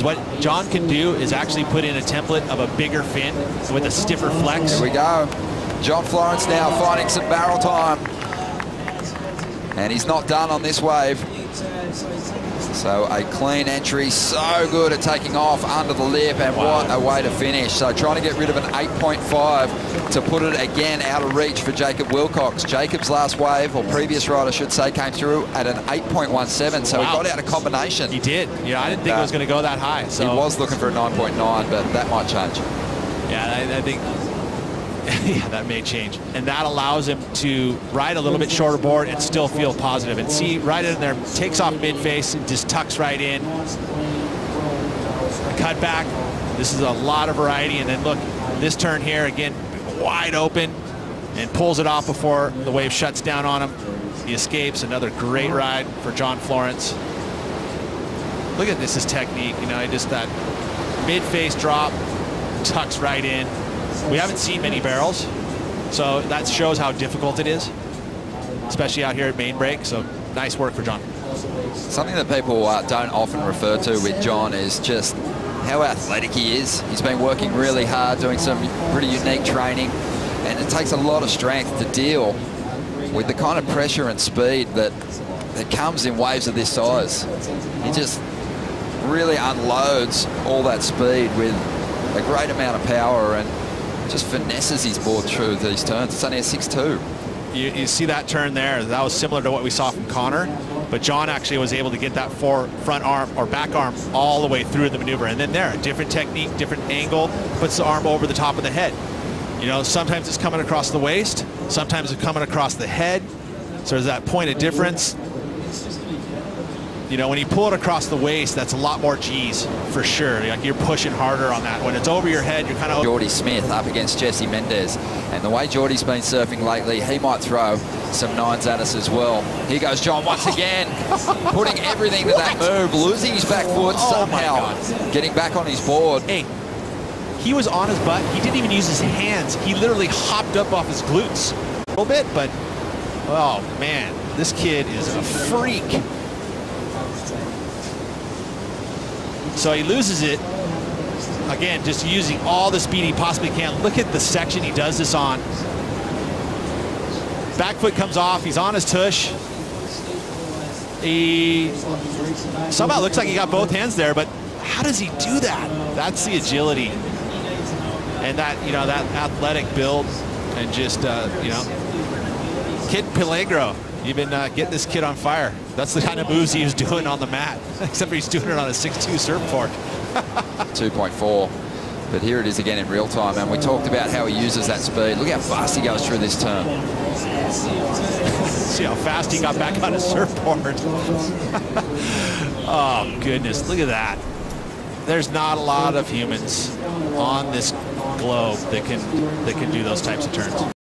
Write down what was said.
what John can do is actually put in a template of a bigger fin with a stiffer flex. Here we go. John Florence now finding some barrel time. And he's not done on this wave. So a clean entry, so good at taking off under the lip, and what a way to finish. So trying to get rid of an 8.5 to put it again out of reach for Jacob Wilcox. Jacob's last wave, or previous ride I should say, came through at an 8.17, so he got out a combination. He did. Yeah, I didn't think it was going to go that high. So he was looking for a 9.9, but that might change. Yeah, I think yeah, that may change. And that allows him to ride a little bit shorter board and still feel positive. And see, right in there, takes off mid-face and just tucks right in. Cut back. This is a lot of variety. And then look, this turn here, again, wide open, and pulls it off before the wave shuts down on him. He escapes. Another great ride for John Florence. Look at this, his technique. You know, just that mid-face drop, tucks right in. We haven't seen many barrels, so that shows how difficult it is, especially out here at main break. So nice work for John. Something that people don't often refer to with John is just how athletic he is. He's been working really hard, doing some pretty unique training, and it takes a lot of strength to deal with the kind of pressure and speed that comes in waves of this size. He just really unloads all that speed with a great amount of power and just finesses his board through these turns. It's only a 6.2. You see that turn there? That was similar to what we saw from Connor, but John actually was able to get that front arm or back arm all the way through the maneuver. And then there, a different technique, different angle, puts the arm over the top of the head. You know, sometimes it's coming across the waist, sometimes it's coming across the head. So there's that point of difference. You know, when you pull it across the waist, that's a lot more G's for sure. Like, you're pushing harder on that. When it's over your head, you're kind of... Jordy Smith up against Jesse Mendez. And the way Jordy's been surfing lately, he might throw some nines at us as well. Here goes John once again, putting everything to that move, losing his back foot somehow, getting back on his board. Hey, he was on his butt. He didn't even use his hands. He literally hopped up off his glutes a little bit, but, oh man, this kid is a freak. So he loses it, again, just using all the speed he possibly can. Look at the section he does this on. Back foot comes off, he's on his tush. He somehow looks like he got both hands there, but how does he do that? That's the agility. And that, you know, that athletic build, and just, you know, Kid Peligro. You've been getting this kid on fire. That's the kind of moves he was doing on the mat, except for he's doing it on a 6.2 surfboard. 2.4. But here it is again in real time, and we talked about how he uses that speed. Look how fast he goes through this turn. See how fast he got back on his surfboard. Oh, goodness. Look at that. There's not a lot of humans on this globe that can do those types of turns.